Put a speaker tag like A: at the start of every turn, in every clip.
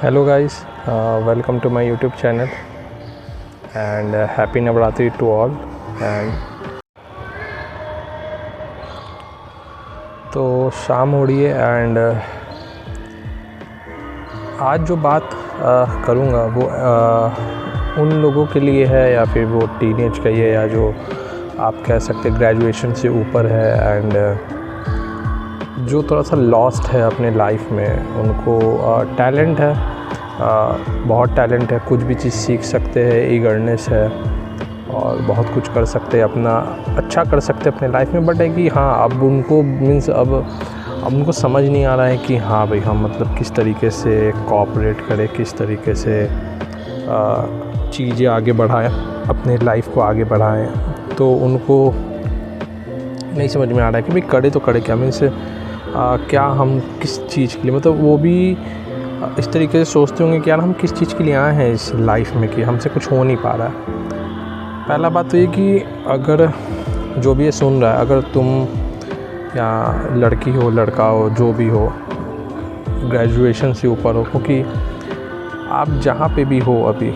A: Hello guys, welcome to my YouTube channel and happy Navratri to all। and तो शाम हो रही है एंड आज जो बात करूँगा वो उन लोगों के लिए है या फिर वो टीनेज का ही है या जो आप कह सकते ग्रेजुएशन से ऊपर है एंड जो थोड़ा सा लॉस्ट है अपने लाइफ में। उनको टैलेंट है, बहुत टैलेंट है, कुछ भी चीज़ सीख सकते हैं, ईगरनेस है और बहुत कुछ कर सकते हैं, अपना अच्छा कर सकते हैं अपने लाइफ में। बट है कि हाँ, अब उनको अब उनको समझ नहीं आ रहा है कि हाँ भाई हम मतलब किस तरीके से कोऑपरेट करें, किस तरीके से चीज़ें आगे बढ़ाएं, अपने लाइफ को आगे बढ़ाएं। तो उनको नहीं समझ में आ रहा है कि भाई करे तो करे क्या, मीन्स क्या हम किस चीज़ के लिए, मतलब वो भी इस तरीके से सोचते होंगे कि यार हम किस चीज़ के लिए आए हैं इस लाइफ में कि हमसे कुछ हो नहीं पा रहा है। पहला बात तो ये कि अगर जो भी ये सुन रहा है, अगर तुम या लड़की हो लड़का हो जो भी हो, ग्रेजुएशन से ऊपर हो, क्योंकि आप जहाँ पे भी हो अभी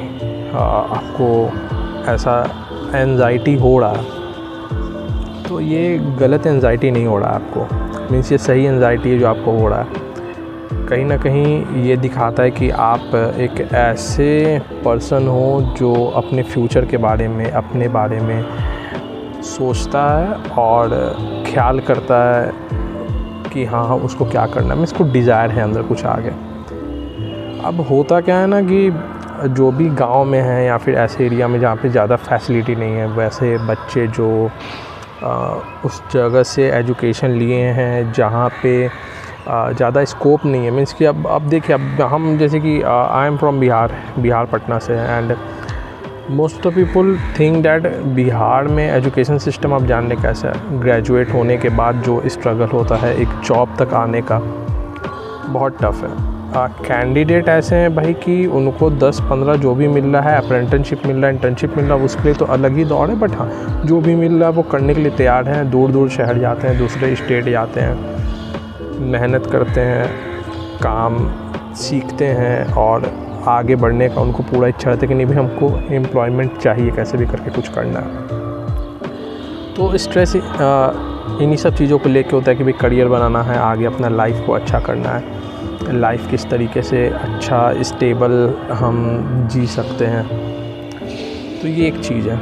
A: आपको ऐसा एंजाइटी हो रहा है तो ये गलत एंजाइटी नहीं हो रहा है आपको, मीन्स ये सही एंजाइटी है जो आपको हो रहा है। कहीं ना कहीं ये दिखाता है कि आप एक ऐसे पर्सन हो जो अपने फ्यूचर के बारे में, अपने बारे में सोचता है और ख्याल करता है कि हाँ उसको क्या करना है, इसको डिज़ायर है अंदर कुछ आगे। अब होता क्या है ना कि जो भी गांव में है या फिर ऐसे एरिया में जहाँ पे ज़्यादा फैसिलिटी नहीं है, वैसे बच्चे जो उस जगह से एजुकेशन लिए हैं जहाँ पे ज़्यादा स्कोप नहीं है, मीन्स कि अब देखिए, अब हम जैसे कि I am from Bihar Patna से, and most of people think that Bihar में एजुकेशन सिस्टम आप जानने कैसा है। ग्रेजुएट होने के बाद जो स्ट्रगल होता है एक जॉब तक आने का, बहुत टफ़ है। कैंडिडेट ऐसे हैं भाई कि उनको 10-15 जो भी मिल रहा है, अप्रेंटिसशिप मिल रहा है, इंटर्नशिप मिल रहा है, उसके लिए तो अलग ही दौड़ है। बट हाँ, जो भी मिल रहा है वो करने के लिए तैयार हैं, दूर दूर शहर जाते हैं, दूसरे स्टेट जाते हैं, मेहनत करते हैं, काम सीखते हैं और आगे बढ़ने का उनको पूरा इच्छा रहता है कि नहीं भी हमको एम्प्लॉयमेंट चाहिए, कैसे भी करके कुछ करना है। तो स्ट्रेस इन्हीं सब चीज़ों को लेके होता है कि भाई करियर बनाना है, आगे अपना लाइफ को अच्छा करना है, लाइफ किस तरीके से अच्छा स्टेबल हम जी सकते हैं। तो ये एक चीज़ है।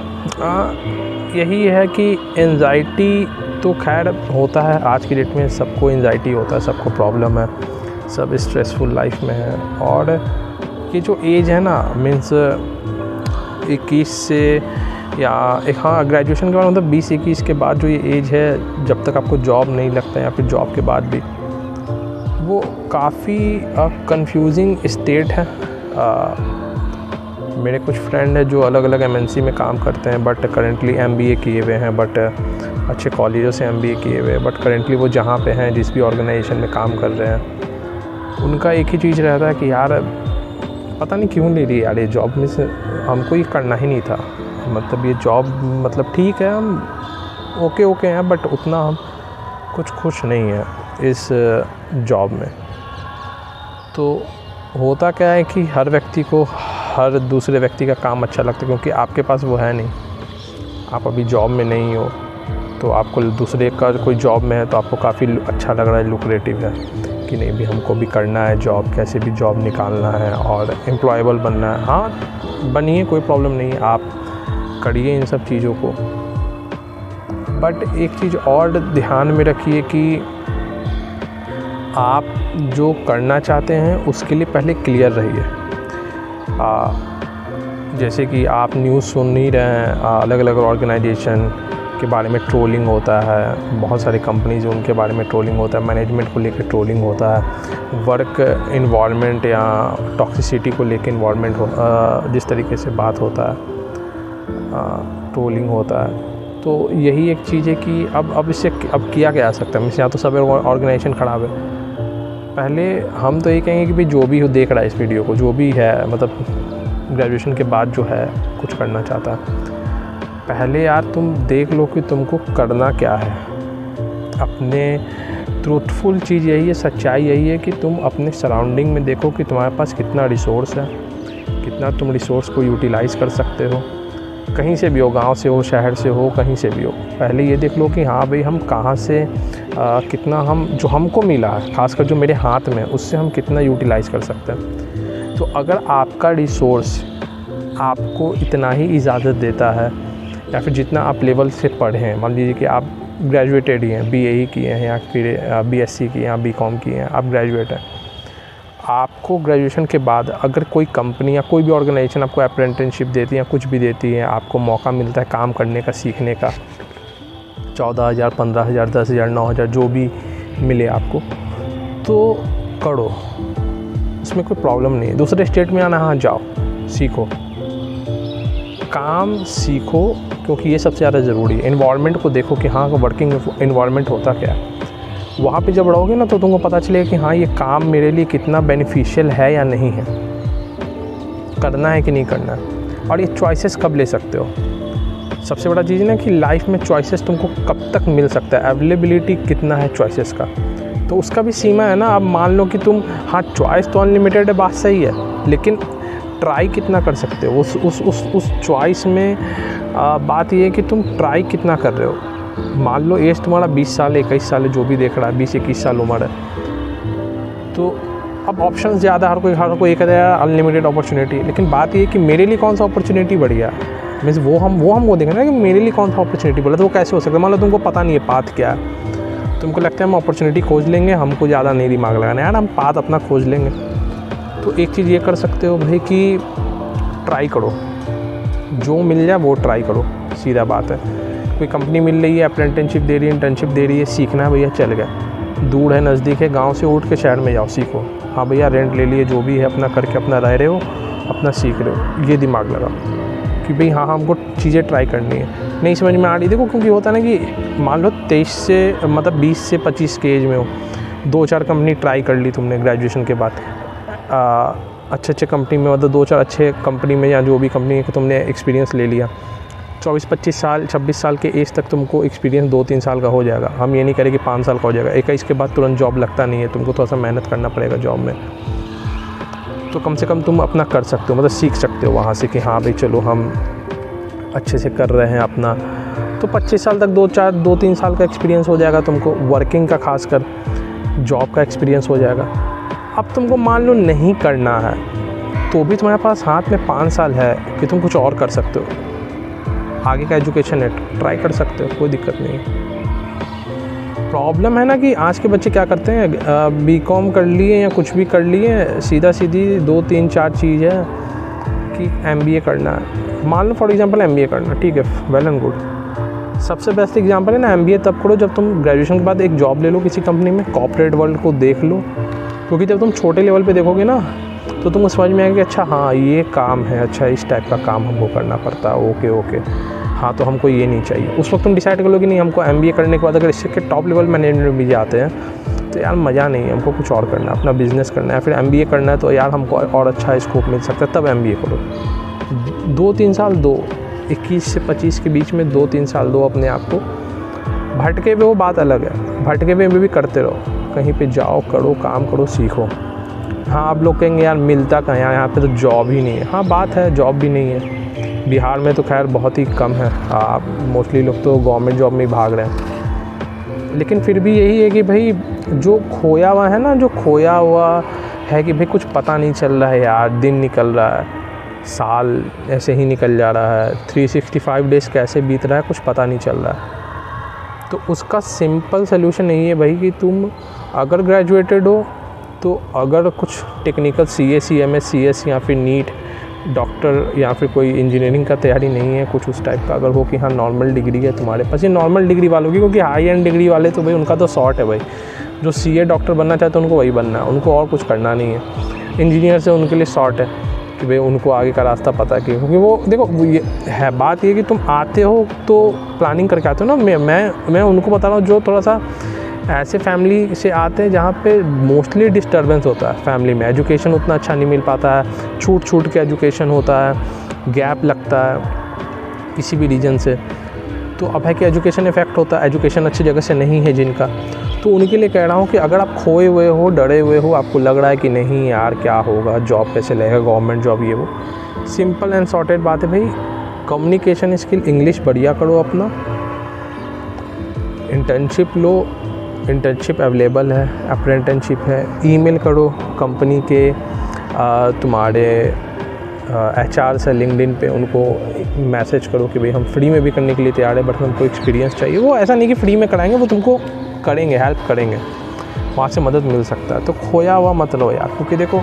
A: यही है कि एंजाइटी तो खैर होता है, आज की डेट में सबको एंजाइटी होता है, सबको प्रॉब्लम है, सब स्ट्रेसफुल लाइफ में है। और ये जो एज है ना, मीन्स 21 से या हाँ ग्रेजुएशन के बाद मतलब 20-21 के बाद जो ये एज है, जब तक आपको जॉब नहीं लगता या फिर जॉब के बाद भी, वो काफ़ी कंफ्यूजिंग स्टेट है। मेरे कुछ फ्रेंड हैं जो अलग अलग MNC में काम करते हैं, बट करेंटली MBA किए हुए हैं, बट अच्छे कॉलेजों से MBA किए हुए हैं, बट करेंटली वो जहाँ पे हैं, जिस भी ऑर्गेनाइजेशन में काम कर रहे हैं, उनका एक ही चीज़ रहता है कि यार पता नहीं क्यों ले रही यार ये जॉब, में से हमको ये करना ही नहीं था। मतलब ये जॉब मतलब ठीक है, हम ओके हैं, बट उतना हम कुछ खुश नहीं है इस जॉब में। तो होता क्या है कि हर व्यक्ति को हर दूसरे व्यक्ति का काम अच्छा लगता है, क्योंकि आपके पास वो है नहीं, आप अभी जॉब में नहीं हो, तो आपको दूसरे का कोई जॉब में है तो आपको काफ़ी अच्छा लग रहा है, लुक्रेटिव है कि नहीं भी हमको भी करना है जॉब, कैसे भी जॉब निकालना है और एम्प्लॉयबल बनना है। हाँ बनिए, कोई प्रॉब्लम नहीं है, आप करिए इन सब चीज़ों को। बट एक चीज़ और ध्यान में रखिए कि आप जो करना चाहते हैं उसके लिए पहले क्लियर रहिए। जैसे कि आप न्यूज़ सुन ही रहे हैं, अलग अलग ऑर्गेनाइजेशन के बारे में ट्रोलिंग होता है, बहुत सारी कंपनीज उनके बारे में ट्रोलिंग होता है, मैनेजमेंट को लेकर ट्रोलिंग होता है, वर्क इन्वायरमेंट या टॉक्सिसिटी को लेकर इन्वायरमेंट जिस तरीके से बात होता है, ट्रोलिंग होता है। तो यही एक चीज़ है कि अब इससे अब किया क्या जा सकता है। यहाँ तो सब ऑर्गेनाइजेशन खराब है। पहले हम तो ये कहेंगे कि भाई जो भी हो देख रहा है इस वीडियो को, जो भी है मतलब ग्रेजुएशन के बाद जो है कुछ करना चाहता है, पहले यार तुम देख लो कि तुमको करना क्या है। अपने ट्रूथफुल चीज़ यही है, सच्चाई यही है कि तुम अपने सराउंडिंग में देखो कि तुम्हारे पास कितना रिसोर्स है, कितना तुम रिसोर्स को यूटिलाइज़ कर सकते हो। कहीं से भी हो, गांव से हो, शहर से हो, कहीं से भी हो, पहले ये देख लो कि हाँ भाई हम कहाँ से कितना हम जो हमको मिला है, खासकर जो मेरे हाथ में, उससे हम कितना यूटिलाइज़ कर सकते हैं। तो अगर आपका रिसोर्स आपको इतना ही इजाज़त देता है, या फिर जितना आप लेवल से पढ़े हैं, मान लीजिए कि आप ग्रेजुएटेड ही हैं, बीए ही किए हैं या फिर बीएससी किए हैं या बीकॉम किए हैं, आप ग्रेजुएट हैं, आपको ग्रेजुएशन के बाद अगर कोई कंपनी या कोई भी ऑर्गेनाइजेशन आपको अप्रेंटिसशिप देती है या कुछ भी देती है, आपको मौका मिलता है काम करने का, सीखने का, 14,000 15,000 10,000 9,000 जो भी मिले आपको, तो करो, उसमें कोई प्रॉब्लम नहीं है। दूसरे स्टेट में आना, हाँ जाओ, सीखो, काम सीखो, क्योंकि ये सबसे ज़्यादा ज़रूरी है। एनवायरनमेंट को देखो कि हाँ वर्किंग एनवायरनमेंट होता क्या है। वहाँ पे जब रहोगे ना तो तुमको पता चलेगा कि हाँ ये काम मेरे लिए कितना बेनिफिशियल है या नहीं है, करना है कि नहीं करना है, और ये चॉइसेस कब ले सकते हो। सबसे बड़ा चीज़ ना कि लाइफ में चॉइसेस तुमको कब तक मिल सकता है, अवेलेबिलिटी कितना है चॉइसेस का, तो उसका भी सीमा है ना। अब मान लो कि तुम, हाँ चॉइस तो अनलिमिटेड है, बात सही है, लेकिन ट्राई कितना कर सकते हो उस चॉइस में। बात ये है कि तुम ट्राई कितना कर रहे हो। मान लो एज तुम्हारा 20 साल 21 साल है, जो भी देख रहा है 20-21 साल उम्र है, तो अब ऑप्शंस ज़्यादा, हर कोई कहता है अनलिमिटेड अपॉर्चुनिटी, लेकिन बात ये है कि मेरे लिए कौन सा अपॉर्चुनिटी बढ़िया है। मीन्स वो हमको देखना है कि मेरे लिए कौन सा अपॉर्चुनिटी बढ़िया, तो वो कैसे हो सकता है। मान लो तुमको पता नहीं है पाथ क्या है, तुमको लगता है हम अपॉर्चुनिटी खोज लेंगे, हमको ज़्यादा नहीं दिमाग लगाना है यार, हम पाथ अपना खोज लेंगे। तो एक चीज़ ये कर सकते हो भाई कि ट्राई करो, जो मिल जाए वो ट्राई करो, सीधा बात है। कोई कंपनी मिल रही है, अप्रेंटिसशिप दे रही है, इंटर्नशिप दे रही है, सीखना है भैया, चल गया। दूर है नज़दीक है, गांव से उठ के शहर में जाओ, सीखो। हाँ भैया रेंट ले लिए, जो भी है अपना करके अपना रह रहे हो, अपना सीख रहे हो, ये दिमाग लगाओ कि भाई हाँ हमको चीज़ें ट्राई करनी है। नहीं समझ में आ रही, देखो क्योंकि होता है ना कि मान लो 23 से मतलब 20 से 25 के एज में हो, 2-4 कंपनी ट्राई कर ली तुमने ग्रेजुएशन के बाद, अच्छे कंपनी में, मतलब 2-4 अच्छे कंपनी में या जो भी कंपनी को तुमने एक्सपीरियंस ले लिया। 24-25 साल 26 साल के एज तक तुमको एक्सपीरियंस 2-3 साल का हो जाएगा। हम ये नहीं करें कि 5 साल का हो जाएगा। 21 के बाद तुरंत जॉब लगता नहीं है, तुमको थोड़ा सा मेहनत करना पड़ेगा जॉब में। तो कम से कम तुम अपना कर सकते हो, मतलब सीख सकते हो वहाँ से कि हाँ भाई चलो हम अच्छे से कर रहे हैं अपना। तो 25 साल तक 2-3 साल का एक्सपीरियंस हो जाएगा तुमको, वर्किंग का खासकर जॉब का एक्सपीरियंस हो जाएगा। अब तुमको मान लो नहीं करना है तो भी तुम्हारे पास हाथ में 5 साल है कि तुम कुछ और कर सकते हो। आगे का एजुकेशन है, ट्राई कर सकते हो, कोई दिक्कत नहीं है। प्रॉब्लम है ना कि आज के बच्चे क्या करते हैं, बीकॉम कर लिए या कुछ भी कर लिए, सीधा सीधी 2-3-4 चीज़ है कि एमबीए करना है। मान लो फॉर एग्जांपल एमबीए करना, ठीक है, वेल एंड गुड। सबसे बेस्ट एग्जांपल है ना, एमबीए तब करो जब तुम ग्रेजुएशन के बाद एक जॉब ले लो किसी कंपनी में, कॉर्पोरेट वर्ल्ड को देख लो, क्योंकि जब तुम छोटे लेवल पे देखोगे ना तो तुमको समझ में आएगा कि अच्छा हाँ ये काम है, अच्छा इस टाइप का काम हमको करना पड़ता है, ओके हाँ तो हमको ये नहीं चाहिए। उस वक्त तुम डिसाइड कर लो कि नहीं हमको एमबीए करने के बाद अगर इससे के टॉप लेवल मैनेजमेंट में भी जाते हैं तो यार मज़ा नहीं है, हमको कुछ और करना है, अपना बिजनेस करना है, फिर एमबीए करना है तो यार हमको और अच्छा स्कोप मिल सकता है, तब एमबीए करो। 2-3 साल दो, 21 से 25 के बीच में 2-3 साल दो अपने आप को। भटके पे वो बात अलग है, भटके पे भी करते रहो, कहीं पे जाओ, करो, काम करो, सीखो। हाँ आप लोग कहेंगे यार मिलता कहाँ, यहाँ पे तो जॉब ही नहीं है। हाँ बात है, जॉब भी नहीं है बिहार में, तो खैर बहुत ही कम है, मोस्टली लोग तो गवर्नमेंट जॉब में ही भाग रहे हैं। लेकिन फिर भी यही है कि भाई जो खोया हुआ है ना, जो खोया हुआ है कि भाई कुछ पता नहीं चल रहा है यार, दिन निकल रहा है, साल ऐसे ही निकल जा रहा है, 365 डेज़ कैसे बीत रहा है कुछ पता नहीं चल रहा है। तो उसका सिंपल सोल्यूशन यही है भाई कि तुम अगर ग्रेजुएटेड हो तो अगर कुछ टेक्निकल CA CMS CS या फिर नीट डॉक्टर या फिर कोई इंजीनियरिंग का तैयारी नहीं है, कुछ उस टाइप का अगर हो कि हाँ नॉर्मल डिग्री है तुम्हारे पास, ये नॉर्मल डिग्री वालों की, क्योंकि हाई एंड डिग्री वाले तो भाई उनका तो शॉर्ट है भाई, जो CA डॉक्टर बनना चाहते हैं उनको वही बनना है, उनको और कुछ करना नहीं है। इंजीनियर से उनके लिए शॉर्ट है कि भाई उनको आगे का रास्ता पता है, क्योंकि वो देखो ये है बात ये कि तुम आते हो तो प्लानिंग करके आते हो ना। मैं उनको बता रहा हूँ जो थोड़ा सा ऐसे फैमिली से आते हैं जहाँ पे मोस्टली डिस्टर्बेंस होता है फैमिली में, एजुकेशन उतना अच्छा नहीं मिल पाता है, छूट के एजुकेशन होता है, गैप लगता है किसी भी रीजन से, तो अब है कि एजुकेशन इफ़ेक्ट होता है, एजुकेशन अच्छी जगह से नहीं है जिनका, तो उनके लिए कह रहा हूँ कि अगर आप खोए हुए हो, डरे हुए हो, आपको लग रहा है कि नहीं यार क्या होगा, जॉब कैसे लगेगा, गवर्नमेंट जॉब ये वो, सिंपल एंड सॉर्टेड बात है भाई, कम्युनिकेशन स्किल इंग्लिश बढ़िया करो अपना, इंटर्नशिप लो, इंटर्नशिप अवेलेबल है, अप्रेंटिसशिप है, ईमेल करो कंपनी के तुम्हारे HR से लिंक्डइन पे उनको मैसेज करो कि भाई हम फ्री में भी करने के लिए तैयार है, बट हमको एक्सपीरियंस चाहिए। वो ऐसा नहीं कि फ्री में कराएंगे, वो तुमको करेंगे, हेल्प करेंगे, वहाँ से मदद मिल सकता है। तो खोया हुआ मत लो यार, क्योंकि देखो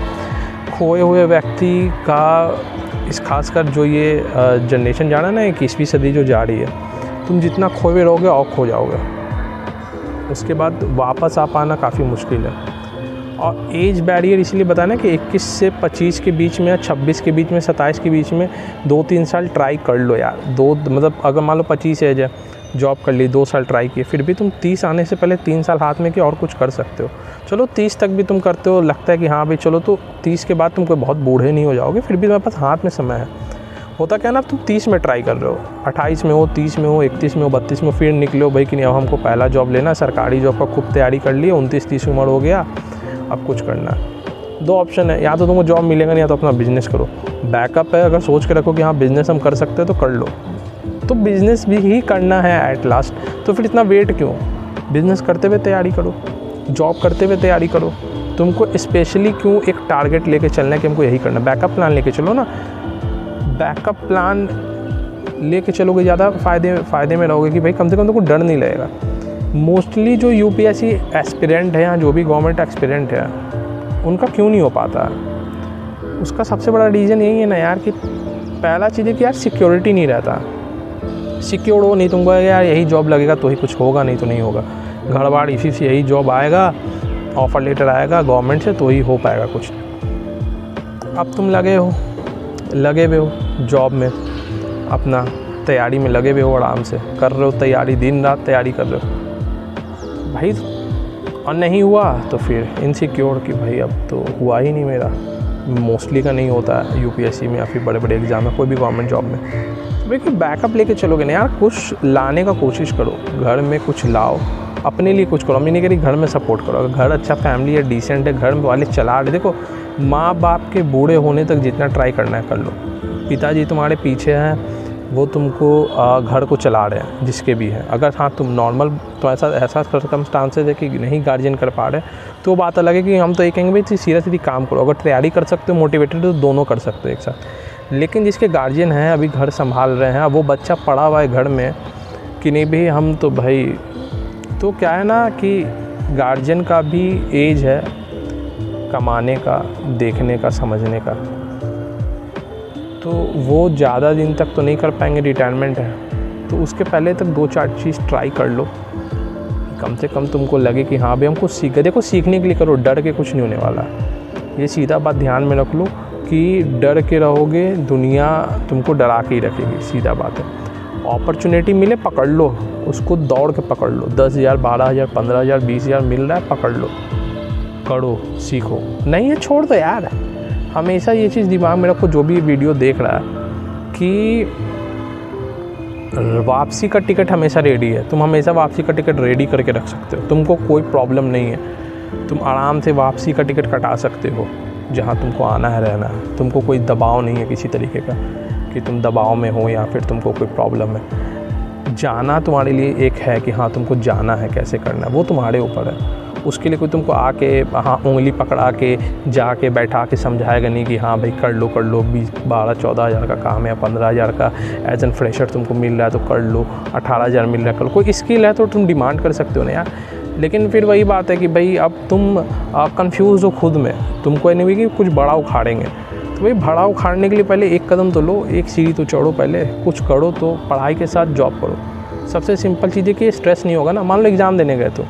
A: खोए हुए व्यक्ति का इस खासकर जो ये जनरेशन जा रहा है ना, 21वीं सदी जो जा रही है, तुम जितना खोए हुए रहोगे और खो जाओगे, उसके बाद वापस आ पाना काफ़ी मुश्किल है। और एज बैरियर इसलिए बताया ना कि 21 से 25 के बीच में या 26 के बीच में, 27 के बीच में 2-3 साल ट्राई कर लो यार। मतलब अगर मान लो 25 एज है, जॉब कर ली, 2 साल ट्राई किए, फिर भी तुम 30 आने से पहले 3 साल हाथ में किए और कुछ कर सकते हो। चलो 30 तक भी तुम करते हो, लगता है कि हाँ भाई चलो, तो 30 के बाद तुम कोई बहुत बूढ़े नहीं हो जाओगे, फिर भी तुम्हारे पास हाथ में समय है। होता क्या ना, तुम 30 में ट्राई कर रहे हो, 28 में हो, 30 में हो, 31 में हो, 32 में, फिर निकलो भाई कि नहीं अब हमको पहला जॉब लेना, सरकारी जॉब का खूब तैयारी कर ली, 29-30 उम्र हो गया, अब कुछ करना है। 2 ऑप्शन है, या तो तुमको जॉब मिलेगा नहीं, या तो अपना बिज़नेस करो। बैकअप है, अगर सोच के रखो कि हाँ बिज़नेस हम कर सकते हैं तो कर लो, तो बिज़नेस भी ही करना है एट लास्ट, तो फिर इतना वेट क्यों? बिज़नेस करते हुए तैयारी करो, जॉब करते हुए तैयारी करो। तुमको स्पेशली क्यों एक टारगेट लेके चलना है कि हमको यही करना है? बैकअप प्लान लेके चलो ना, बैकअप प्लान लेके चलोगे ज़्यादा फ़ायदे में रहोगे कि भाई कम से कम तुमको डर नहीं लगेगा। मोस्टली जो UPSC एस्पिरेंट है या जो भी गवर्नमेंट एस्पिरेंट है, उनका क्यों नहीं हो पाता? उसका सबसे बड़ा रीज़न यही है ना यार कि पहला चीज़ है कि यार सिक्योरिटी नहीं रहता। सिक्योर हो नहीं, तुमको यार यही जॉब लगेगा तो ही कुछ होगा, नहीं तो नहीं होगा। घरबार इसी से यही जॉब आएगा, ऑफ़र लेटर आएगा गवर्नमेंट से तो ही हो पाएगा कुछ। अब तुम लगे हुए हो जॉब में, अपना तैयारी में लगे हुए हो, आराम से कर रहे हो तैयारी, दिन रात तैयारी कर रहे हो भाई, और नहीं हुआ तो फिर इनसिक्योर कि भाई अब तो हुआ ही नहीं मेरा। मोस्टली का नहीं होता है UPSC में या फिर बड़े बड़े एग्ज़ाम में, कोई भी गवर्नमेंट जॉब में। तो भाई कोई बैकअप लेके चलोगे ना यार, कुछ लाने का कोशिश करो, घर में कुछ लाओ, अपने लिए कुछ करो। मैं नहीं कह रही घर में सपोर्ट करो, अगर घर अच्छा फैमिली है, डिसेंट है, घर वाले चला रहे, देखो माँ बाप के बूढ़े होने तक जितना ट्राई करना है कर लो। पिताजी तुम्हारे पीछे हैं, वो तुमको घर को चला रहे हैं, जिसके भी है। अगर हाँ तुम नॉर्मल, तो ऐसा सर्कमस्टांसेस है कि नहीं गार्जियन कर पा रहे, तो बात अलग है कि हम तो ये कहेंगे भाई सीधा काम करो। अगर तैयारी कर सकते हो, मोटिवेटेड, तो दोनों कर सकते हो एक साथ। लेकिन जिसके गार्जियन हैं, अभी घर संभाल रहे हैं, वो बच्चा पड़ा हुआ है घर में कि नहीं भाई हम तो भाई, तो क्या है ना कि गार्जियन का भी एज है कमाने का, देखने का, समझने का, तो वो ज़्यादा दिन तक तो नहीं कर पाएंगे, रिटायरमेंट है। तो उसके पहले तक 2-4 चीज़ ट्राई कर लो, कम से कम तुमको लगे कि हाँ भाई हम कुछ सीखे। देखो सीखने के लिए करो, डर के कुछ नहीं होने वाला। ये सीधा बात ध्यान में रख लो कि डर के रहोगे, दुनिया तुमको डरा के ही रखेगी, सीधा बात है। अपॉर्चुनिटी मिले पकड़ लो, उसको दौड़ के पकड़ लो। 10,000, 12,000, 15,000, 20,000 मिल रहा है, पकड़ लो, करो, सीखो। नहीं है छोड़ दो यार। हमेशा ये चीज़ दिमाग में रखो, जो भी वीडियो देख रहा है, कि वापसी का टिकट हमेशा रेडी है। तुम हमेशा वापसी का टिकट रेडी करके रख सकते हो, तुमको कोई प्रॉब्लम नहीं है। तुम आराम से वापसी का टिकट कटा सकते हो, जहाँ तुमको आना है, रहना है। तुमको कोई दबाव नहीं है किसी तरीके का कि तुम दबाव में हो या फिर तुमको कोई प्रॉब्लम है। जाना तुम्हारे लिए एक है कि हाँ तुमको जाना है, कैसे करना है वो तुम्हारे ऊपर है। उसके लिए कोई तुमको आके हाँ उंगली पकड़ा के जाके बैठा के समझाएगा नहीं कि हाँ भाई कर लो 12-14 हज़ार का काम है, 15 हज़ार का एज एन फ्रेशर तुमको मिल रहा है तो कर लो, 18 हज़ार मिल रहा है कर लो। कोई स्किल है तो तुम डिमांड कर सकते हो ना यार। लेकिन फिर वही बात है कि भाई अब तुम कंफ्यूज हो खुद में, तुमको ये नहीं कि कुछ बड़ा उखाड़ेंगे, तो भाई बड़ा उखाड़ने के लिए पहले एक कदम तो लो, एक सीढ़ी तो चढ़ो, पहले कुछ करो। तो पढ़ाई के साथ जॉब करो, सबसे सिंपल चीज़ है कि स्ट्रेस नहीं होगा ना। मान लो एग्ज़ाम देने गए, तो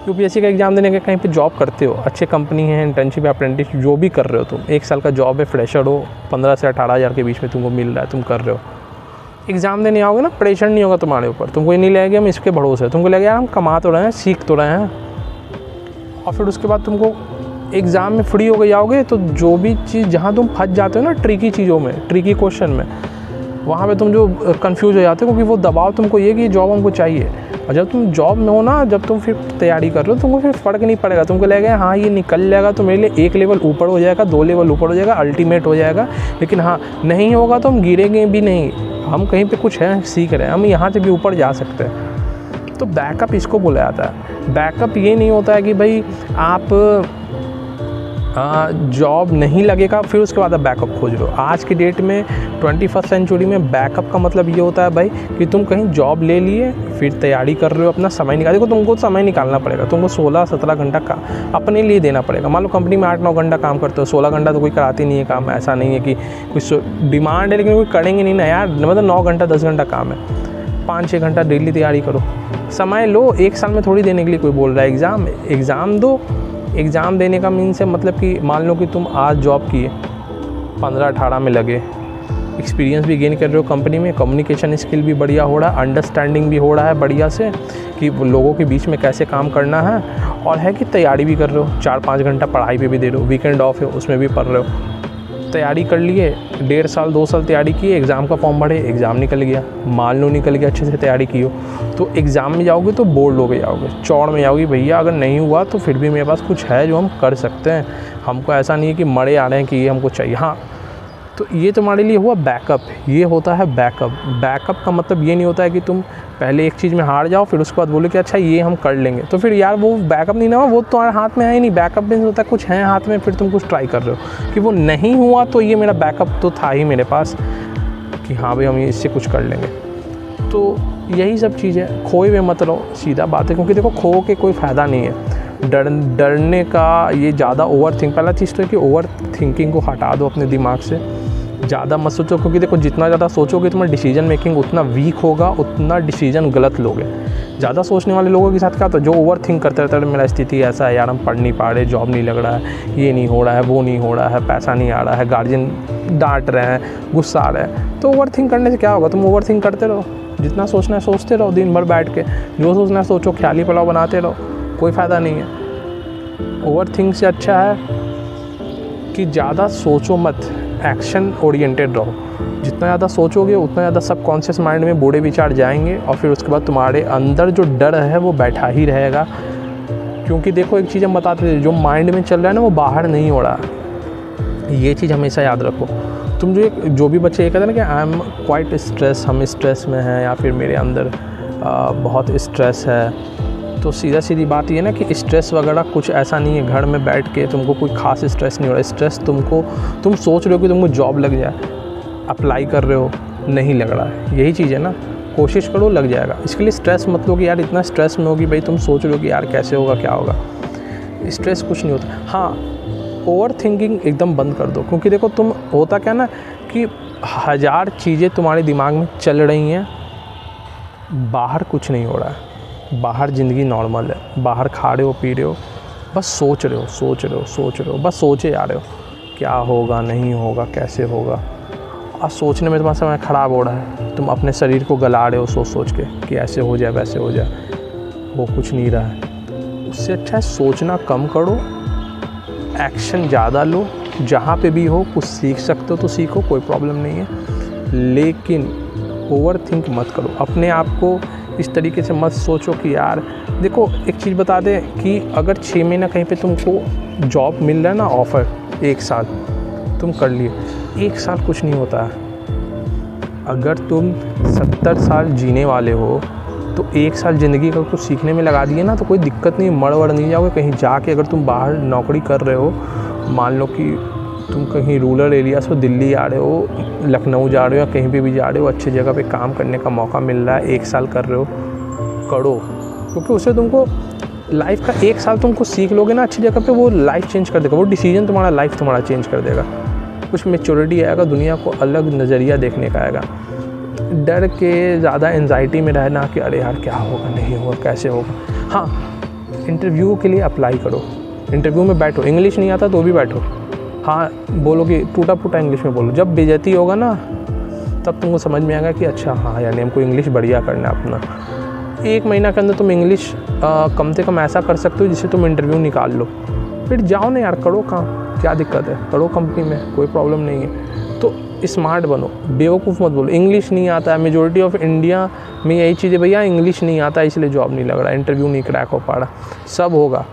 A: UPSC का एग्ज़ाम देने के कहीं पे जॉब करते हो, अच्छे कंपनी है, इंटर्नशिप अप्रेंटिस जो भी कर रहे हो तुम, 1 साल का जॉब है, फ्रेशर हो, 15 से 18 हज़ार के बीच में तुमको मिल रहा है, तुम कर रहे हो, एग्ज़ाम देने आओगे ना, प्रेशर नहीं होगा तुम्हारे ऊपर। तुमको ये नहीं लगेगा हम इसके भरोसे, तुमको लगेगा यार हम कमा तो रहे हैं, सीख तो रहे हैं। और फिर उसके बाद तुमको एग्ज़ाम में फ्री हो गए जाओगे, तो जो भी चीज़ जहाँ तुम फंस जाते हो ना ट्रिकी चीज़ों में, ट्रिकी क्वेश्चन में, वहाँ पे तुम जो कंफ्यूज हो जाते हो, क्योंकि वो दबाव तुमको ये कि जॉब हमको चाहिए। और जब तुम जॉब में हो ना, जब तुम फिर तैयारी कर रहे हो, तुमको फिर फ़र्क नहीं पड़ेगा, तुमको लगेगा हाँ ये निकल जाएगा तो मेरे लिए 1 लेवल ऊपर हो जाएगा, 2 लेवल ऊपर हो जाएगा, अल्टीमेट हो जाएगा। लेकिन हाँ, नहीं होगा तो हम गिरेंगे भी नहीं, हम कहीं पे कुछ है सीख रहे हैं, हम यहाँ से भी ऊपर जा सकते हैं। तो बैकअप इसको बोला जाता है। बैकअप ये नहीं होता है कि भाई आप जॉब नहीं लगेगा फिर उसके बाद आप बैकअप खोज लो। आज की डेट में 21st सेंचुरी में बैकअप का मतलब ये होता है भाई कि तुम कहीं जॉब ले लिए, फिर तैयारी कर रहे हो, अपना समय निकाल, देखो तुमको समय निकालना पड़ेगा, तुमको 16-17 घंटा का अपने लिए देना पड़ेगा। मान लो कंपनी में 8-9 घंटा काम करते हो, 16 घंटा तो कोई कराती नहीं है काम, ऐसा नहीं है कि कुछ डिमांड है लेकिन कोई करेंगे नहीं ना यार, मतलब 9 घंटा 10 घंटा काम है, 5-6 घंटा डेली तैयारी करो, समय लो। 1 साल में थोड़ी देने के लिए कोई बोल रहा है एग्ज़ाम दो। एग्ज़ाम देने का मीन्स है मतलब कि मान लो कि तुम आज जॉब किए, 15-18 में लगे, एक्सपीरियंस भी गेन कर रहे हो कंपनी में, कम्युनिकेशन स्किल भी बढ़िया हो रहा है, अंडरस्टैंडिंग भी हो रहा है बढ़िया से कि लोगों के बीच में कैसे काम करना है, और है कि तैयारी भी कर रहे हो, 4-5 घंटा पढ़ाई पे भी दे रहे हो, वीकेंड ऑफ है उसमें भी पढ़ रहे हो, तैयारी कर लिए, 1.5 साल 2 साल तैयारी की, एग्ज़ाम का फॉर्म भरे, एग्ज़ाम निकल गया, मान लो निकल गया, अच्छे से तैयारी की हो तो एग्ज़ाम में जाओगे तो बोर्ड हो के जाओगे, चौड़ में जाओगे, भैया अगर नहीं हुआ तो फिर भी मेरे पास कुछ है जो हम कर सकते हैं, हमको ऐसा नहीं है कि मरे आ रहे हैं कि ये हमको चाहिए। हाँ, तो ये तुम्हारे लिए हुआ बैकअप, ये होता है बैकअप। बैकअप का मतलब ये नहीं होता है कि तुम पहले एक चीज़ में हार जाओ फिर उसके बाद बोलो कि अच्छा ये हम कर लेंगे, तो फिर यार वो बैकअप नहीं ना हो, वो तुम्हारे हाथ में है ही नहीं। बैकअप मीन्स होता है कुछ है हाथ में, फिर तुम कुछ ट्राई कर रहे हो कि वो नहीं हुआ तो ये मेरा बैकअप तो था ही मेरे पास कि हाँ भाई हम इससे कुछ कर लेंगे। तो यही सब चीज़ है, खोए हुए मत रहो, सीधा बात है, क्योंकि देखो खो के कोई फ़ायदा नहीं है। डरने का ये ज़्यादा पहला चीज़ तो है कि ओवर थिंकिंग को हटा दो अपने दिमाग से, ज़्यादा मत सोचो, क्योंकि देखो जितना ज़्यादा सोचोगे तुम्हारा डिसीजन मेकिंग उतना वीक होगा, उतना डिसीजन गलत लोगे। ज़्यादा सोचने वाले लोगों के साथ क्या होता है, जो ओवर थिंक करते रहते हैं, मेरा स्थिति ऐसा है यार, हम पढ़ नहीं पा रहे, जॉब नहीं लग रहा है, ये नहीं हो रहा है, वो नहीं हो रहा है, पैसा नहीं आ रहा है, गार्जियन डांट रहे हैं, गुस्सा आ रहा है, तो ओवर थिंक करने से क्या होगा, तुम ओवर थिंक करते रहो, जितना सोचना है सोचते रहो, दिन भर बैठ के जो सोचना है सोचो, ख्याली पुलाव बनाते रहो, कोई फ़ायदा नहीं है। ओवर थिंक से अच्छा है कि ज़्यादा सोचो मत, एक्शन ओरिएंटेड रहो। जितना ज़्यादा सोचोगे उतना ज़्यादा सबकॉन्शियस माइंड में बुरे विचार जाएंगे और फिर उसके बाद तुम्हारे अंदर जो डर है वो बैठा ही रहेगा। क्योंकि देखो एक चीज़ हम बताते थे, जो माइंड में चल रहा है ना वो बाहर नहीं हो रहा, ये चीज़ हमेशा याद रखो। तुम जो भी बच्चे ये कहते हैं ना कि आई एम क्वाइट स्ट्रेस, हम स्ट्रेस में हैं, या फिर मेरे अंदर बहुत स्ट्रेस है, तो सीधी बात ये ना कि स्ट्रेस वगैरह कुछ ऐसा नहीं है, घर में बैठ के तुमको कोई खास स्ट्रेस नहीं हो रहा। स्ट्रेस तुम सोच रहे हो कि तुमको जॉब लग जाए, अप्लाई कर रहे हो, नहीं लग रहा है, यही चीज़ है ना, कोशिश करो लग जाएगा। इसके लिए स्ट्रेस मत लो कि यार इतना स्ट्रेस में होगी, भाई तुम सोच रहे हो कि यार कैसे होगा क्या होगा, स्ट्रेस कुछ नहीं होता। हाँ, ओवर थिंकिंग एकदम बंद कर दो, क्योंकि देखो तुम होता क्या ना कि 1000 चीज़ें तुम्हारे दिमाग में चल रही हैं, बाहर कुछ नहीं हो रहा है, बाहर ज़िंदगी नॉर्मल है, बाहर खा रहे हो पी रहे हो, बस सोच रहे हो, बस सोचे जा रहे हो क्या होगा नहीं होगा कैसे होगा, और सोचने में तुम्हारा समय ख़राब हो रहा है, तुम अपने शरीर को गला रहे हो सोच के कि ऐसे हो जाए वैसे हो जाए, वो कुछ नहीं रहा है। उससे अच्छा है सोचना कम करो, एक्शन ज़्यादा लो, जहाँ पे भी हो कुछ सीख सकते हो तो सीखो, कोई प्रॉब्लम नहीं है, लेकिन ओवर थिंक मत करो। अपने आप को इस तरीके से मत सोचो कि यार देखो एक चीज़ बता दें कि अगर 6 महीना कहीं पे तुमको जॉब मिल रहा है ना, ऑफ़र 1 साल तुम कर लिए, 1 साल कुछ नहीं होता है। अगर तुम 70 साल जीने वाले हो तो 1 साल ज़िंदगी का कुछ सीखने में लगा दिए ना तो कोई दिक्कत नहीं, मर वड़ नहीं जाओगे कहीं जाके। अगर तुम बाहर नौकरी कर रहे हो, मान लो कि तुम कहीं रूरल एरिया से दिल्ली जा रहे हो, लखनऊ जा रहे हो या कहीं पे भी जा रहे हो, अच्छी जगह पे काम करने का मौका मिल रहा है, 1 साल कर रहे हो, करो, क्योंकि उससे तुमको लाइफ का 1 साल तुमको सीख लोगे ना अच्छी जगह पे, वो लाइफ चेंज कर देगा, वो डिसीजन तुम्हारा लाइफ तुम्हारा चेंज कर देगा। कुछ मैच्योरिटी आएगा, दुनिया को अलग नज़रिया देखने का आएगा। डर के ज़्यादा एंजाइटी में रहना कि अरे यार क्या होगा नहीं होगा कैसे होगा। हाँ, इंटरव्यू के लिए अप्लाई करो, इंटरव्यू में बैठो, इंग्लिश नहीं आता तो भी बैठो, हाँ बोलो कि टूटा फूटा इंग्लिश में बोलो, जब बेइज्जती होगा ना तब तुमको समझ में आएगा कि अच्छा हाँ यानी हमको इंग्लिश बढ़िया करना है अपना। 1 महीना के अंदर तुम इंग्लिश कम से कम ऐसा कर सकते हो जिससे तुम इंटरव्यू निकाल लो, फिर जाओ ना यार, करो काम, क्या दिक्कत है, करो कंपनी में, कोई प्रॉब्लम नहीं है। तो स्मार्ट बनो, बेवकूफ़ मत बोलो। इंग्लिश नहीं आता है, मेजोरिटी ऑफ इंडिया में यही चीज़ है, भैया इंग्लिश नहीं आता इसलिए जॉब नहीं लग रहा, इंटरव्यू नहीं क्रैक हो पा रहा। सब होगा,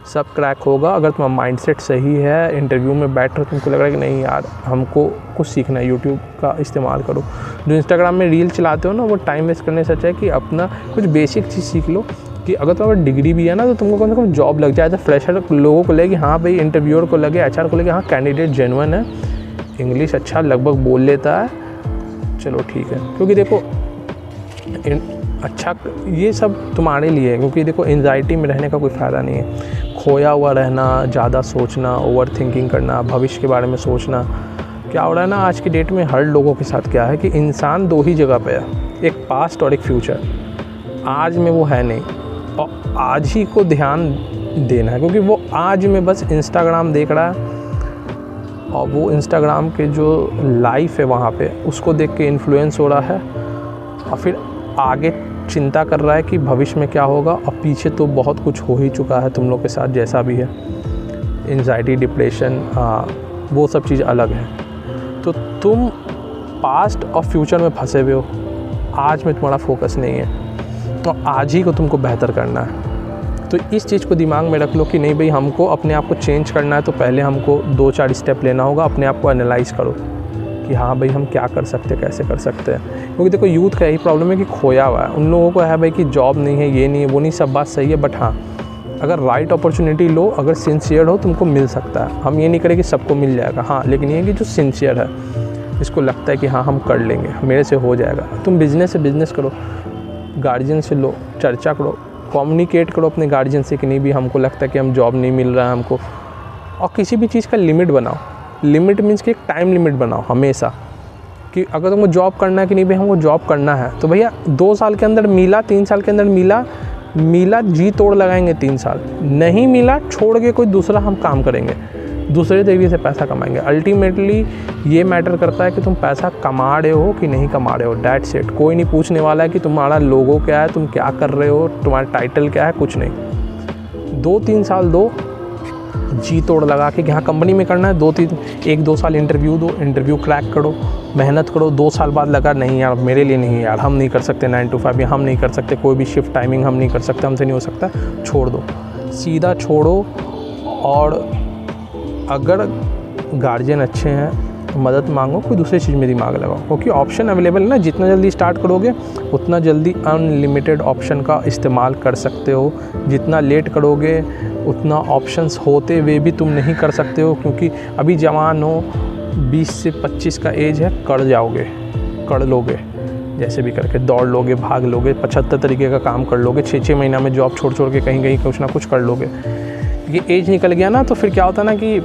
A: सब क्रैक होगा अगर तुम्हारा माइंडसेट सही है। इंटरव्यू में बैठ कर तुमको लग रहा है कि नहीं यार हमको कुछ सीखना है, यूट्यूब का इस्तेमाल करो। जो इंस्टाग्राम में रील चलाते हो ना, वो टाइम वेस्ट करने से अच्छा है कि अपना कुछ बेसिक चीज़ सीख लो, कि अगर तुम्हारा डिग्री भी है ना तो तुमको कम से कम जॉब लग जाए। तो फ्रेशर लोगों को लगे हाँ भाई, इंटरव्यूअर को लगे, एचआर को लगे हाँ कैंडिडेट जेन्युइन है, इंग्लिश अच्छा लगभग बोल लेता है, चलो ठीक है। क्योंकि देखो अच्छा ये सब तुम्हारे लिए है, क्योंकि देखो एंजाइटी में रहने का कोई फ़ायदा नहीं है। खोया हुआ रहना, ज़्यादा सोचना, ओवर थिंकिंग करना, भविष्य के बारे में सोचना। क्या हो रहा है ना आज की डेट में हर लोगों के साथ क्या है कि इंसान दो ही जगह पे है, एक पास्ट और एक फ्यूचर। आज में वो है नहीं, और आज ही को ध्यान देना है, क्योंकि वो आज में बस इंस्टाग्राम देख रहा है, और वो इंस्टाग्राम के जो लाइफ है वहाँ पे उसको देख के इन्फ्लुएंस हो रहा है, और फिर आगे चिंता कर रहा है कि भविष्य में क्या होगा। और पीछे तो बहुत कुछ हो ही चुका है तुम लोग के साथ, जैसा भी है एंजाइटी, डिप्रेशन, वो सब चीज़ अलग है। तो तुम पास्ट और फ्यूचर में फंसे हुए हो, आज में तुम्हारा फोकस नहीं है, तो आज ही को तुमको बेहतर करना है। तो इस चीज़ को दिमाग में रख लो कि नहीं भाई हमको अपने आप को चेंज करना है, तो पहले हमको 2-4 स्टेप लेना होगा। अपने आप को एनालाइज़ करो कि हाँ भाई हम क्या कर सकते हैं, कैसे कर सकते हैं। क्योंकि देखो यूथ का यही प्रॉब्लम है कि खोया हुआ है। उन लोगों को है भाई कि जॉब नहीं है, ये नहीं है, वो नहीं, सब बात सही है, बट हाँ अगर राइट अपॉर्चुनिटी लो, अगर सिंसियर हो, तुमको मिल सकता है। हम ये नहीं करें कि सबको मिल जाएगा, हाँ, लेकिन ये है कि जो सिंसियर है, इसको लगता है कि हाँ हम कर लेंगे, मेरे से हो जाएगा। तुम बिज़नेस से बिज़नेस करो, गार्जियन से लो, चर्चा करो, कम्युनिकेट करो अपने गार्जियन से कि नहीं भी हमको लगता है कि हम जॉब नहीं मिल रहा है हमको। और किसी भी चीज़ का लिमिट बनाओ। लिमिट मीन्स कि एक टाइम लिमिट बनाओ हमेशा, कि अगर तुमको जॉब करना है कि नहीं भाई हमको जॉब करना है, तो भैया 2 साल के अंदर मिला, 3 साल के अंदर मिला जी तोड़ लगाएंगे 3 साल, नहीं मिला छोड़ के कोई दूसरा हम काम करेंगे, दूसरे तरीके से पैसा कमाएंगे। अल्टीमेटली ये मैटर करता है कि तुम पैसा कमा रहे हो कि नहीं कमा रहे हो, दैट्स इट। कोई नहीं पूछने वाला है कि तुम्हारा लोगो क्या है, तुम क्या कर रहे हो, तुम्हारा टाइटल क्या है, कुछ नहीं। 2-3 साल दो जी तोड़ लगा के, यहाँ कंपनी में करना है 1-2 साल इंटरव्यू दो, इंटरव्यू क्रैक करो, मेहनत करो। 2 साल बाद लगा नहीं यार मेरे लिए नहीं यार, हम नहीं कर सकते 9 to 5, या हम नहीं कर सकते कोई भी शिफ्ट टाइमिंग हम नहीं कर सकते, हमसे नहीं हो सकता, छोड़ दो, सीधा छोड़ो। और अगर गार्जियन अच्छे हैं मदद मांगो, कोई दूसरी चीज़ में दिमाग लगाओ, क्योंकि ऑप्शन अवेलेबल है ना। जितना जल्दी स्टार्ट करोगे उतना जल्दी अनलिमिटेड ऑप्शन का इस्तेमाल कर सकते हो। जितना लेट करोगे उतना ऑप्शंस होते हुए भी तुम नहीं कर सकते हो, क्योंकि अभी जवान हो, 20 से 25 का एज है, कर लोगे, जैसे भी करके दौड़ लोगे, भाग लोगे, 75 तरीके का काम कर लोगे, 6-6 महीना में जॉब छोड़ के कहीं कुछ ना कुछ कर लोगे। ये एज निकल गया ना, तो फिर क्या होता है ना कि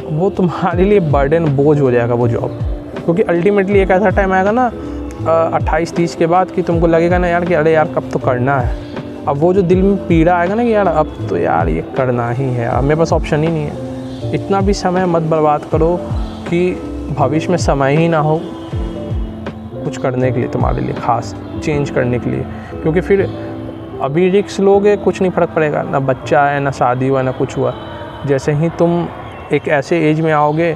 A: वो तुम्हारे लिए बर्डन, बोझ हो जाएगा वो जॉब। क्योंकि अल्टीमेटली एक ऐसा टाइम आएगा ना 28-30 के बाद कि तुमको लगेगा ना यार कि अरे यार कब तो करना है। अब वो जो दिल में पीड़ा आएगा ना कि यार अब तो यार ये करना ही है, अब मेरे पास ऑप्शन ही नहीं है। इतना भी समय मत बर्बाद करो कि भविष्य में समय ही ना हो कुछ करने के लिए, तुम्हारे लिए खास चेंज करने के लिए। क्योंकि फिर अभी रिस्क लोगे, कुछ नहीं फ़र्क पड़ेगा, ना बच्चा है, ना शादी हुआ, ना कुछ हुआ। जैसे ही तुम एक ऐसे एज में आओगे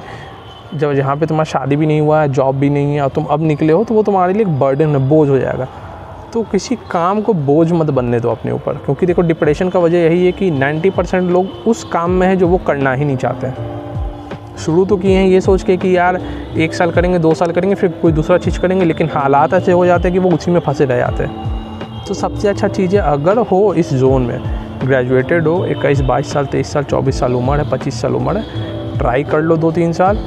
A: जब जहाँ पे तुम्हारा शादी भी नहीं हुआ है, जॉब भी नहीं है, और तुम अब निकले हो, तो वो तुम्हारे लिए एक बर्डन है, बोझ हो जाएगा। तो किसी काम को बोझ मत बनने दो अपने ऊपर। क्योंकि देखो डिप्रेशन का वजह यही है कि 90% लोग उस काम में है जो वो करना ही नहीं चाहते हैं। शुरू तो किए हैं ये सोच के कि यार 1 साल करेंगे, 2 साल करेंगे, फिर कोई दूसरा चीज़ करेंगे, लेकिन हालात ऐसे हो जाते हैं कि वो उसी में फंसे रह जाते हैं। तो सबसे अच्छा चीज़ है अगर हो इस जोन में, ग्रेजुएटेड हो, 21-22 साल, 23 साल, 24 साल उम्र है, 25 साल उम्र है, ट्राई कर लो 2-3 साल,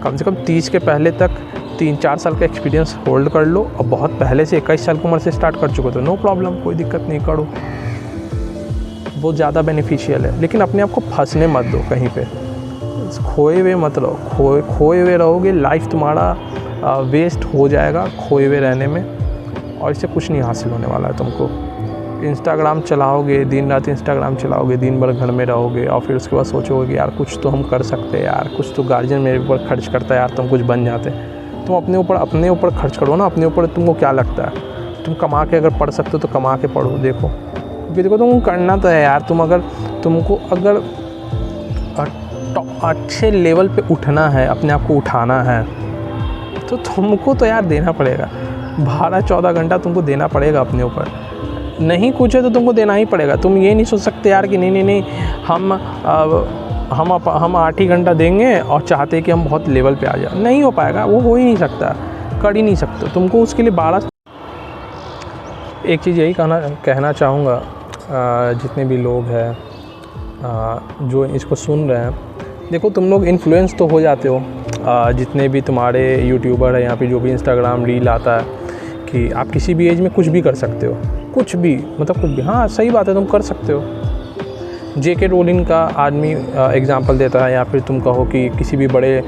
A: कम से कम 30 के पहले तक 3-4 साल का एक्सपीरियंस होल्ड कर लो। और बहुत पहले से 21 साल की उम्र से स्टार्ट कर चुके तो नो प्रॉब्लम, कोई दिक्कत नहीं, करो, वो ज़्यादा बेनिफिशियल है। लेकिन अपने आप को फंसने मत दो कहीं पे, खोए हुए मत रहो। खोए हुए रहोगे, लाइफ तुम्हारा वेस्ट हो जाएगा खोए हुए रहने में, और इससे कुछ नहीं हासिल होने वाला है तुमको। इंस्टाग्राम चलाओगे, दिन रात इंस्टाग्राम चलाओगे, दिन भर घर में रहोगे, और फिर उसके बाद सोचोगे कि यार कुछ तो हम कर सकते हैं यार, कुछ तो गार्जियन मेरे ऊपर खर्च करता है यार, तुम कुछ बन जाते। तुम अपने ऊपर खर्च करो ना, अपने ऊपर। तुमको क्या लगता है तुम कमा के अगर पढ़ सकते हो तो कमा के पढ़ो। देखो क्योंकि देखो तुमको करना तो है यार, तुमको अगर अच्छे लेवल पे उठना है, अपने आप को उठाना है, तो तुमको तो यार देना पड़ेगा, 12-14 घंटा तुमको देना पड़ेगा अपने ऊपर। नहीं कुछ है तो तुमको देना ही पड़ेगा। तुम ये नहीं सोच सकते यार कि नहीं हम 8 ही घंटा देंगे और चाहते कि हम बहुत लेवल पे आ जाए। नहीं हो पाएगा, वो हो ही नहीं सकता, कर ही नहीं सकते। तुमको उसके लिए 12। एक चीज़ यही कहना चाहूँगा जितने भी लोग हैं जो इसको सुन रहे हैं, देखो तुम लोग इन्फ्लुएंस तो हो जाते हो, जितने भी तुम्हारे यूट्यूबर हैं, यहाँ पे जो भी इंस्टाग्राम रील आता है कि आप किसी भी एज में कुछ भी कर सकते हो, कुछ भी, मतलब कुछ भी। हाँ सही बात है, तुम कर सकते हो। जेके रोलिंग का आदमी एग्जांपल देता है, या फिर तुम कहो कि किसी भी बड़े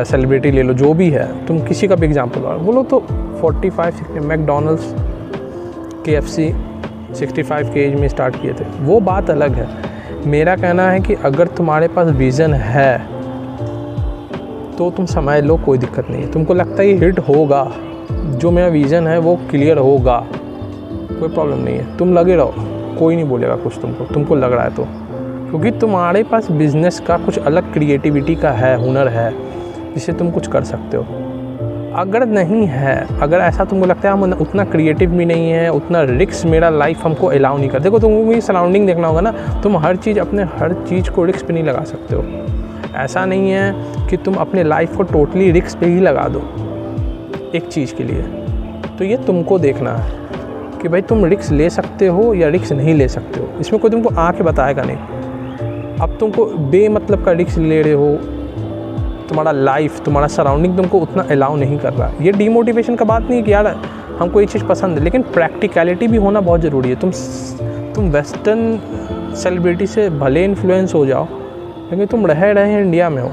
A: सेलिब्रिटी ले लो, जो भी है, तुम किसी का भी एग्जांपल वो लोग तो 45-60 मैकडॉनल्ड्स KFC 65 के एज में स्टार्ट किए थे। वो बात अलग है। मेरा कहना है कि अगर तुम्हारे पास विज़न है तो तुम समझ लो, कोई दिक्कत नहीं है। तुमको लगता है ये हिट होगा, जो मेरा विज़न है वो क्लियर होगा, कोई प्रॉब्लम नहीं है, तुम लगे रहो, कोई नहीं बोलेगा कुछ तुमको लग रहा है तो, क्योंकि तुम्हारे पास बिज़नेस का कुछ अलग क्रिएटिविटी का है, हुनर है, जिससे तुम कुछ कर सकते हो। अगर नहीं है, अगर ऐसा तुमको लगता है हम उतना क्रिएटिव भी नहीं है, उतना रिस्क मेरा लाइफ हमको अलाउ नहीं कर, देखो तुमको ये सराउंडिंग देखना होगा ना, तुम हर चीज़ को रिस्क पे नहीं लगा सकते हो। ऐसा नहीं है कि तुम अपने लाइफ को टोटली रिस्क पे ही लगा दो एक चीज़ के लिए। तो ये तुमको देखना है कि भाई तुम रिस्क ले सकते हो या रिस्क नहीं ले सकते हो। इसमें कोई तुमको आके बताएगा नहीं। अब तुमको बेमतलब का रिस्क ले रहे हो, तुम्हारा लाइफ, तुम्हारा सराउंडिंग तुमको उतना अलाउ नहीं कर रहा। ये डीमोटिवेशन का बात नहीं है कि यार हमको ये चीज़ पसंद है, लेकिन प्रैक्टिकलिटी भी होना बहुत ज़रूरी है। तुम वेस्टर्न सेलिब्रिटी से भले इन्फ्लुएंस हो जाओ, लेकिन तुम रहे इंडिया में हो,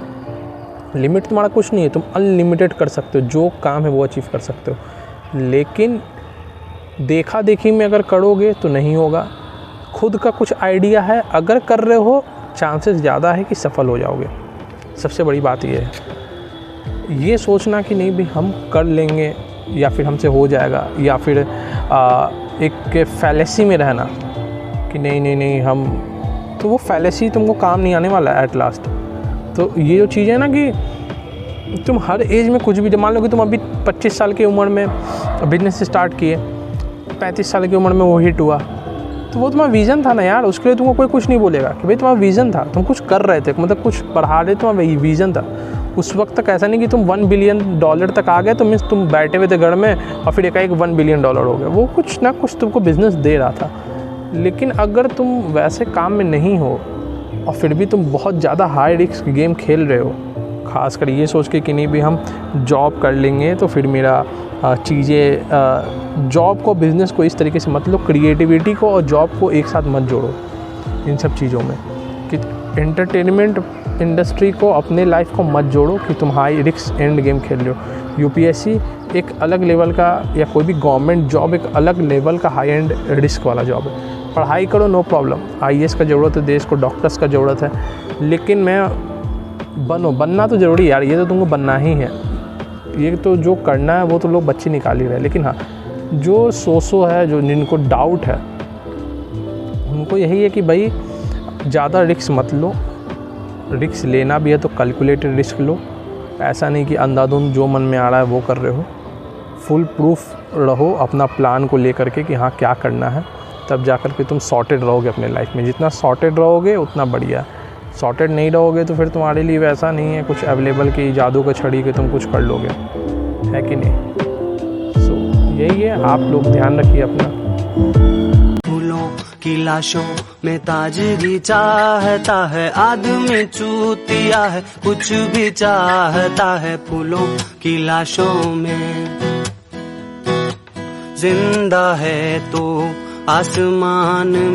A: लिमिट तुम्हारा कुछ नहीं है, तुम अनलिमिटेड कर सकते हो, जो काम है वो अचीव कर सकते हो। लेकिन देखा देखी में अगर करोगे तो नहीं होगा। खुद का कुछ आइडिया है, अगर कर रहे हो, चांसेस ज़्यादा है कि सफल हो जाओगे। सबसे बड़ी बात ये है, ये सोचना कि नहीं भाई हम कर लेंगे या फिर हमसे हो जाएगा, या फिर एक फैलेसी में रहना कि नहीं हम, तो वो फैलेसी तुमको काम नहीं आने वाला है एट लास्ट। तो ये जो चीज़ है ना कि तुम हर एज में कुछ भी, मान लो कि तुम अभी 25 साल की उम्र में बिजनेस स्टार्ट किए, 35 साल की उम्र में वो हिट हुआ, तो वो तुम्हारा विज़न था ना यार, उसके लिए तुमको कोई कुछ नहीं बोलेगा कि भाई तुम्हारा विज़न था, तुम कुछ कर रहे थे, मतलब कुछ बढ़ा रहे, तुम्हारा विज़न था। उस वक्त तक ऐसा नहीं कि तुम $1 बिलियन तक आ गए, तो मीन्स तुम बैठे हुए थे घर में और फिर एकाएक $1 बिलियन हो गया। वो कुछ ना कुछ तुमको बिज़नेस दे रहा था। लेकिन अगर तुम वैसे काम में नहीं हो और फिर भी तुम बहुत ज़्यादा हाई रिस्क गेम खेल रहे हो, खासकर ये सोच के कि नहीं भी हम जॉब कर लेंगे तो फिर मेरा चीज़ें, जॉब को बिज़नेस को इस तरीके से मत लो, क्रिएटिविटी को और जॉब को एक साथ मत जोड़ो इन सब चीज़ों में, कि एंटरटेनमेंट इंडस्ट्री को अपने लाइफ को मत जोड़ो कि तुम हाई रिस्क एंड गेम खेल रहे हो। यूपीएससी एक अलग लेवल का, या कोई भी गवर्नमेंट जॉब एक अलग लेवल का हाई एंड रिस्क वाला जॉब है। पढ़ाई करो, नो प्रॉब्लम, IAS का ज़रूरत है देश को, डॉक्टर्स का ज़रूरत है, लेकिन बनना तो ज़रूरी यार, ये तो तुमको बनना ही है। ये तो जो करना है वो तो लोग बच्चे निकाल ही रहे हैं, लेकिन हाँ जो सोचो है, जो जिनको डाउट है, उनको यही है कि भाई ज़्यादा रिस्क मत लो, रिस्क लेना भी है तो कैलकुलेटेड रिस्क लो। ऐसा नहीं कि अंधाधुंध जो मन में आ रहा है वो कर रहे हो। फुल प्रूफ रहो अपना प्लान को लेकर के कि हाँ क्या करना है, तब जा कर के तुम सॉर्टेड रहोगे अपने लाइफ में। जितना सॉर्टेड रहोगे उतना बढ़िया। सॉर्टेड नहीं रहोगे तो फिर तुम्हारे लिए वैसा नहीं है कुछ अवेलेबल कि जादू का छड़ी के तुम कुछ कर लोगे, है कि नहीं। सो यही है, आप लोग ध्यान रखिए अपना।
B: फूलों की लाशों में ताजगी चाहता है आदमी, चूतिया है कुछ भी चाहता है। फूलों की लाशों में जिंदा है तो आसमान